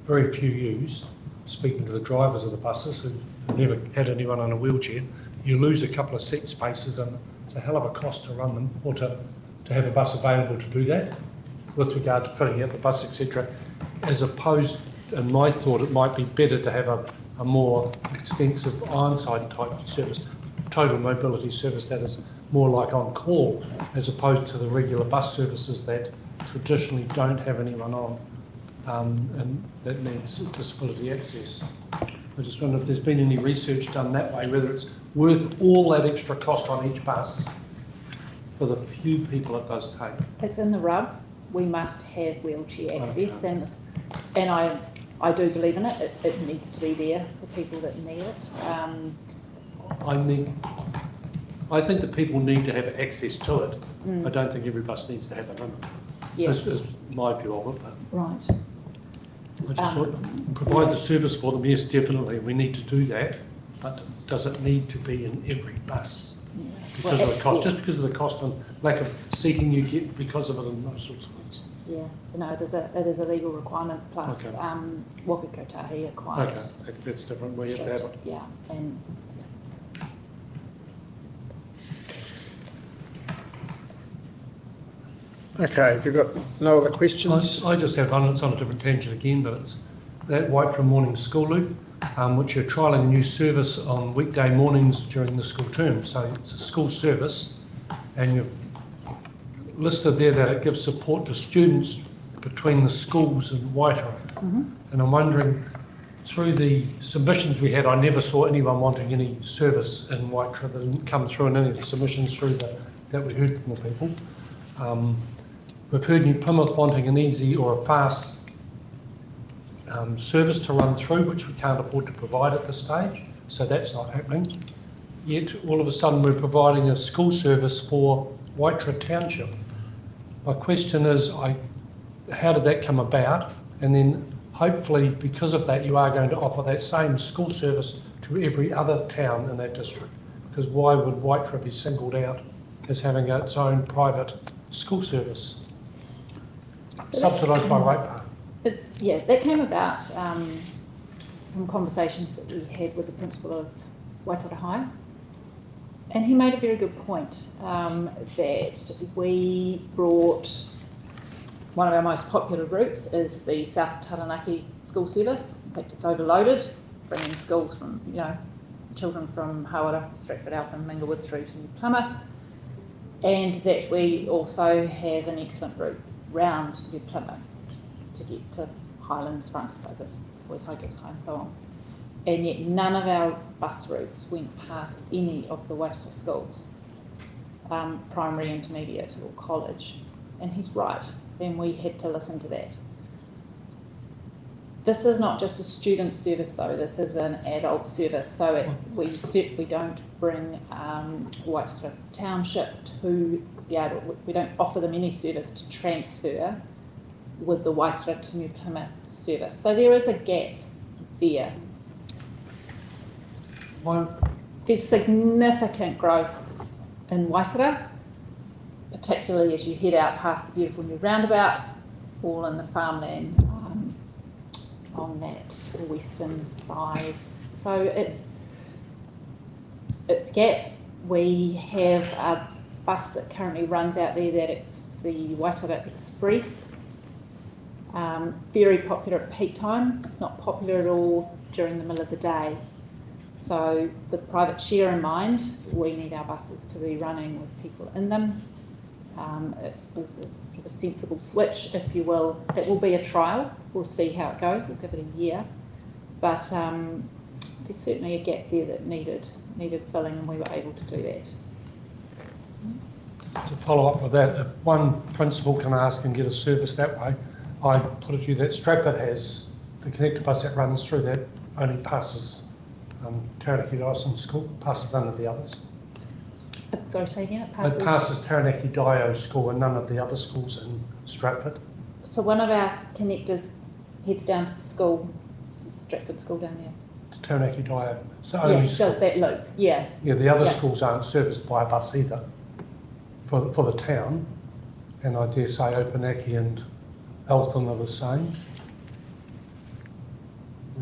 S4: very few use. Speaking to the drivers of the buses who've never had anyone on a wheelchair, you lose a couple of seat spaces, and it's a hell of a cost to run them, or to have a bus available to do that, with regard to filling out the bus, etc. As opposed, in my thought, it might be better to have a more extensive Ironside type service, total mobility service that is more like on call, as opposed to the regular bus services that traditionally don't have anyone on, and that needs disability access. I just wonder if there's been any research done that way, whether it's worth all that extra cost on each bus for the few people it does take.
S10: It's in the rub. We must have wheelchair access, and I do believe in it. It needs to be there for people that need it.
S4: I think that people need to have access to it. I don't think every bus needs to have it in it.
S10: Yeah.
S4: That's my view of it. But
S10: Right.
S4: I just thought, provide the service for them, yes, definitely, we need to do that, but does it need to be in every bus? Because of the cost, just because of the cost and lack of seating you get because of it and those sorts of things.
S10: Yeah, no, it is a legal requirement, plus
S4: Okay.
S10: Waka Kotahi are quite
S4: Okay, that's different, we have to have it.
S10: yeah, and
S1: Okay, have you got no other questions?
S4: I just have one, it's on a different tangent again, but it's that Waipara morning school loop, which are trialling a new service on weekday mornings during the school term. So it's a school service, and you've listed there that it gives support to students between the schools in Waipara. And I'm wondering, through the submissions we had, I never saw anyone wanting any service in Waipara that didn't come through in any of the submissions through that we heard from the people. We've heard New Plymouth wanting an easy or a fast service to run through, which we can't afford to provide at this stage, so that's not happening. Yet all of a sudden we're providing a school service for Waipara Township. My question is, how did that come about? And then hopefully because of that you are going to offer that same school service to every other town in that district, because why would Waipara be singled out as having its own private school service? Subsidised by ratepayer.
S10: yeah, that came about from conversations that we had with the principal of Waitara High, and he made a very good point that we brought one of our most popular routes is the South Taranaki school service. In fact, it's overloaded, bringing schools from, children from Hawara, Stratford, Alphen, Minglewood through to New Plymouth, and that we also have an excellent route round New Plymouth to get to Highlands, Francis Opus, Boys High, Girls High and so on. And yet none of our bus routes went past any of the Waitara schools, primary, intermediate or college. And he's right, and we had to listen to that. This is not just a student service though, this is an adult service, so we don't bring Waitara Township to be able, we don't offer them any service to transfer with the Waitara to New Plymouth service. So there is a gap there. There's significant growth in Waitara, particularly as you head out past the beautiful new roundabout, all in the farmland on that western side. So it's gap. We have a bus that currently runs out there, that it's the Waitara Express. Very popular at peak time, not popular at all during the middle of the day. So with private share in mind, we need our buses to be running with people in them. It was a sort of a sensible switch, if you will. It will be a trial. We'll see how it goes. We'll give it a year. But there's certainly a gap there that needed filling, and we were able to do that.
S4: To follow up with that, if one principal can ask and get a service that way, I put it to you that Stratford has the connector bus that runs through that only passes Taranaki Dyson School, passes none of the others.
S10: Sorry, say again?
S4: It passes Taranaki Dio School and none of the other schools in Stratford.
S10: So one of our connectors heads down to the school, Stratford School down there.
S4: To Taranaki Dio. So only school.
S10: Does that loop, yeah.
S4: Yeah, the other schools aren't serviced by a bus either for the town, and I dare say Opanaki and Eltham are the same.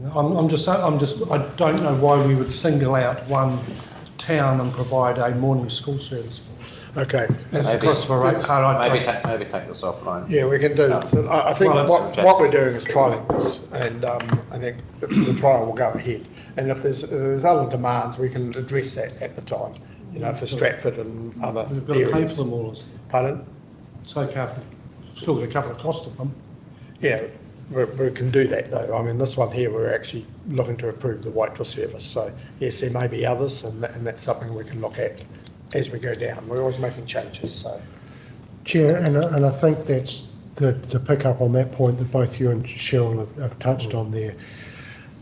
S4: I don't know why we would single out one town and provide a morning school service.
S1: Okay.
S4: As the
S11: Maybe-
S4: cost of a rate card,
S11: Maybe take this offline.
S1: Yeah, we can do
S11: No.
S1: that. So I think
S4: Well,
S1: what we're doing is trialling this, and I think the trial will go ahead. And if there's other demands, we can address that at the time, you know, for Stratford and other
S4: we've got to pay for
S1: areas.
S4: them all.
S1: Pardon?
S4: It's okay, we've still got to cover the cost of them.
S1: Yeah, we can do that though. I mean, this one here, we're actually looking to approve the Whitehall service. So yes, there may be others, and that's something we can look at as we go down. We're always making changes, so.
S2: Chair, and I think that's to pick up on that point that both you and Cheryl have touched on there.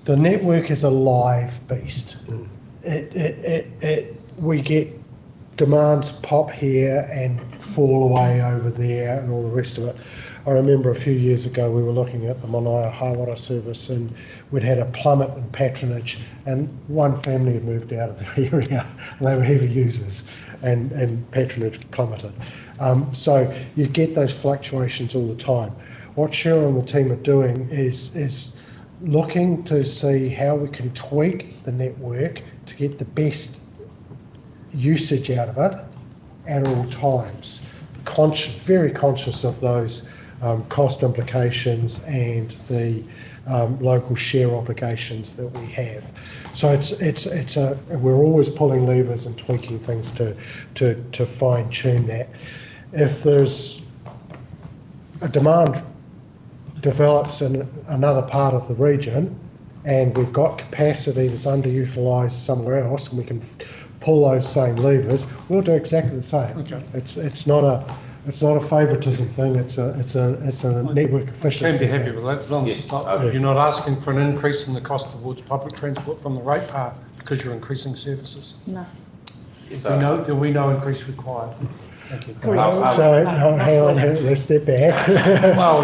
S2: The network is a live beast. We get demands pop here and fall away over there and all the rest of it. I remember a few years ago we were looking at the Manaia Hawara service and we'd had a plummet in patronage and one family had moved out of the area and they were heavy users and patronage plummeted. So you get those fluctuations all the time. What Cheryl and the team are doing is looking to see how we can tweak the network to get the best usage out of it at all times. Very conscious of those cost implications and the local share obligations that we have. So we're always pulling levers and tweaking things to fine tune that. If there's a demand develops in another part of the region and we've got capacity that's underutilised somewhere else and we can pull those same levers, we'll do exactly the same.
S4: Okay.
S2: It's not a favouritism thing. It's a network efficiency.
S4: Can be happy
S2: thing.
S4: with that as long as it's not,
S11: Okay.
S4: you're not asking for an increase in the cost towards public transport from the rate part because you're increasing services.
S10: No.
S4: There'll be no increase required. Thank you.
S2: So hang on, let's step back.
S4: Well,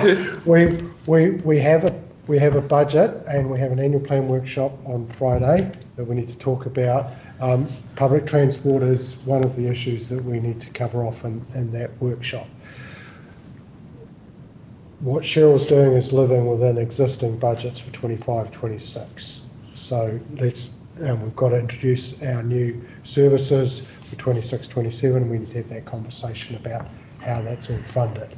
S2: we have a budget and we have an annual plan workshop on Friday that we need to talk about. Public transport is one of the issues that we need to cover off in that workshop. What Cheryl's doing is living within existing budgets for 25-26. So we've got to introduce our new services for 26-27. We need to have that conversation about how that's all funded.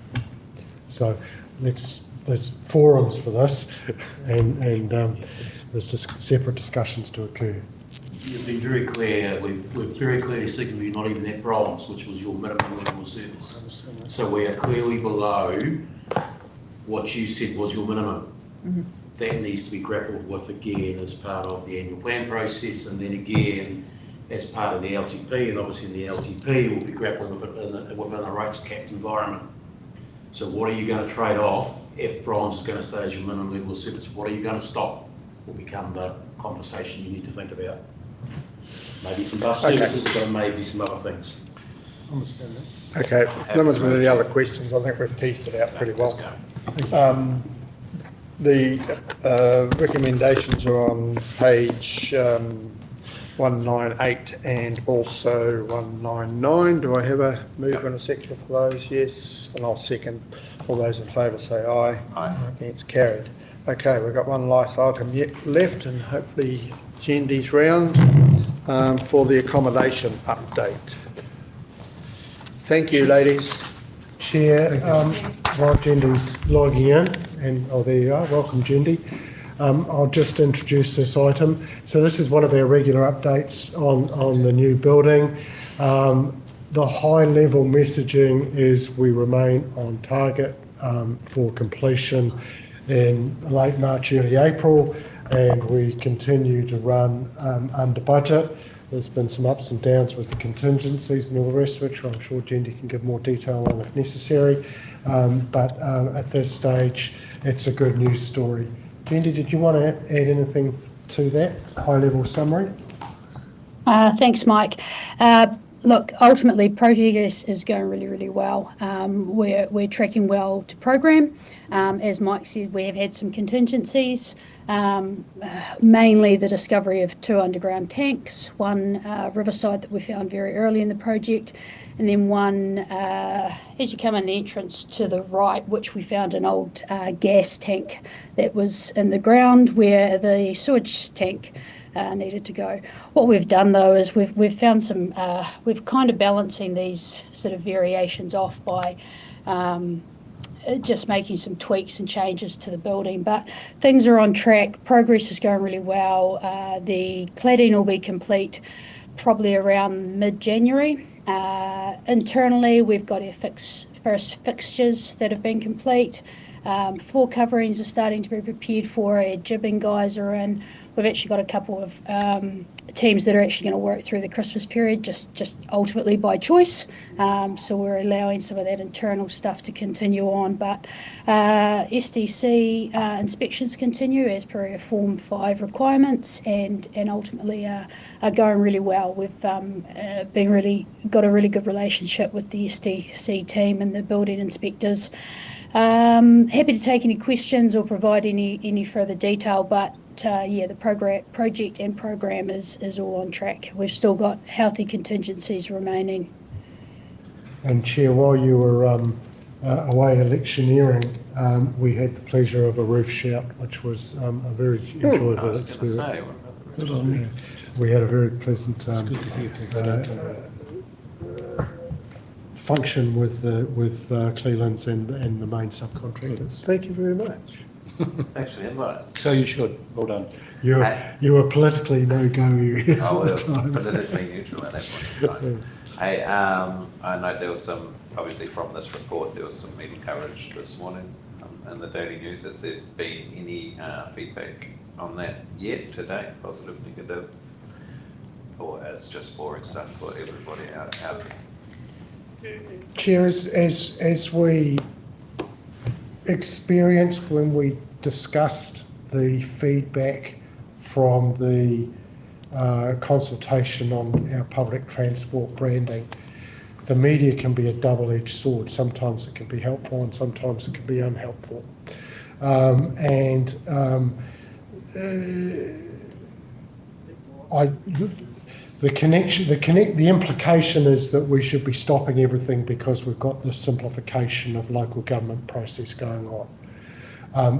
S2: So there's forums for this and there's just separate discussions to occur.
S8: You've been very clear, we've very clearly signalled you're not even at bronze, which was your minimum level of service. So we are clearly below what you said was your minimum.
S10: Mm-hmm.
S8: That needs to be grappled with again as part of the annual plan process, and then again as part of the LTP, and obviously in the LTP we'll be grappling with it within a rates capped environment. So what are you going to trade off if bronze is going to stay as your minimum level of service? What are you going to stop? Will become the conversation you need to think about. Maybe some bus services, but maybe some other things.
S4: understand that.
S1: Okay, if no one's got any other questions, I think we've teased it out pretty well. The recommendations are on page 198 and also 199. Do I have a move and a second for those? Yes, and I'll second. All those in favour say aye.
S11: Aye.
S1: It's carried. Okay, we've got one last item yet left, and hopefully Jendy's round for the accommodation update. Thank you, ladies.
S2: Chair, while Jendy's logging in, and there you are, welcome Jendy. I'll just introduce this item. So this is one of our regular updates on the new building. The high level messaging is we remain on target for completion in late March, early April, and we continue to run under budget. There's been some ups and downs with the contingencies and all the rest of it, which I'm sure Jendy can give more detail on if necessary. But at this stage, it's a good news story. Jendy, did you want to add anything to that high-level summary?
S12: Thanks, Mike. Look, ultimately, progress is going really, really well. We're tracking well to program. As Mike said, we have had some contingencies, mainly the discovery of 2 underground tanks, one riverside that we found very early in the project, and then one as you come in the entrance to the right, which we found an old gas tank that was in the ground where the sewage tank needed to go. What we've done though is we've found some, we've kind of balancing these sort of variations off by just making some tweaks and changes to the building, but things are on track. Progress is going really well. The cladding will be complete probably around mid-January. Internally, we've got our first fixtures that have been complete. Floor coverings are starting to be prepared for. Our jibbing guys are in. We've actually got a couple of teams that are actually going to work through the Christmas period, just ultimately by choice. So we're allowing some of that internal stuff to continue on. But SDC inspections continue as per our Form 5 requirements, and ultimately are going really well. We've got a really good relationship with the SDC team and the building inspectors. Happy to take any questions or provide any further detail, but the project and program is all on track. We've still got healthy contingencies remaining.
S2: And Chair, while you were away electioneering, we had the pleasure of a roof shout, which was a very enjoyable experience. We had a very pleasant function with Cleland's and the main subcontractors.
S1: Thank you very much.
S11: Actually invited.
S4: So you should. Well done.
S2: You were politically no-go areas
S11: Oh,
S2: at the time.
S11: politically neutral at that point in time. Hey, I know there was some, obviously from this report, there was some media coverage this morning in the Daily News. Has there been any feedback on that yet today, positive, negative, or it's just boring stuff for everybody out there?
S2: Chair, as we experienced when we discussed the feedback from the consultation on our public transport branding, the media can be a double-edged sword. Sometimes it can be helpful and sometimes it can be unhelpful. The implication is that we should be stopping everything because we've got this simplification of local government process going on.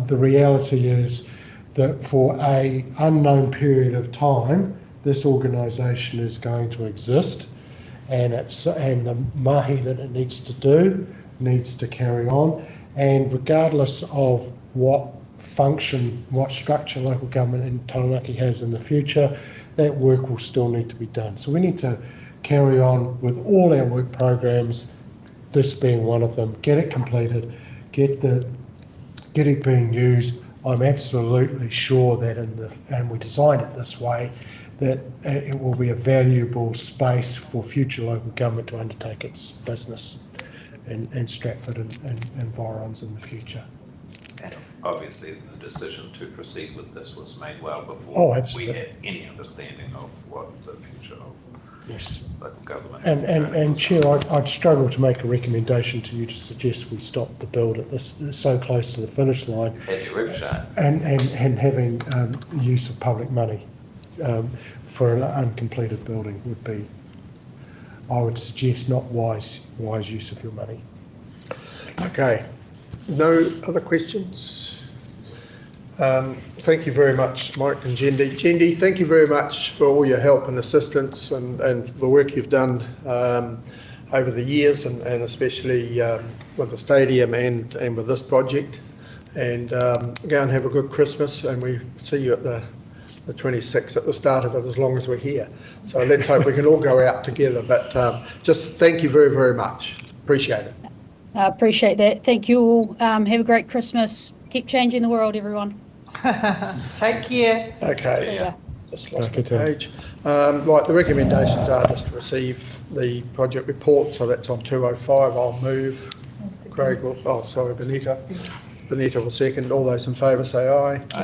S2: The reality is that for an unknown period of time, this organisation is going to exist, and the mahi that it needs to do needs to carry on, and regardless of what function, what structure local government in Taranaki has in the future, that work will still need to be done. So we need to carry on with all our work programs, this being one of them, get it completed, get it being used. I'm absolutely sure that and we designed it this way, that it will be a valuable space for future local government to undertake its business in Stratford and Vorons in the future.
S11: And obviously the decision to proceed with this was made well before we had any understanding of what the future of local government.
S2: And Chair, I'd struggle to make a recommendation to you to suggest we stop the build at this so close to the finish line.
S11: Have your roof shut.
S2: And having the use of public money for an uncompleted building would be, I would suggest, not wise use of your money.
S1: Okay. No other questions? Thank you very much, Mike and Jendi. Jendi, thank you very much for all your help and assistance and the work you've done over the years, and especially with the stadium and with this project. And go and have a good Christmas, and we see you at the 26th at the start of it, as long as we're here. So let's hope we can all go out together. But just thank you very, very much. Appreciate it.
S12: I appreciate that. Thank you all. Have a great Christmas. Keep changing the world, everyone.
S6: Take care.
S1: Okay.
S12: Yeah.
S1: Just lost the page. Right, the recommendations are just to receive the project report, so that's on 205. I'll move. Craig will, Benita. Benita will second. All those in favour say aye.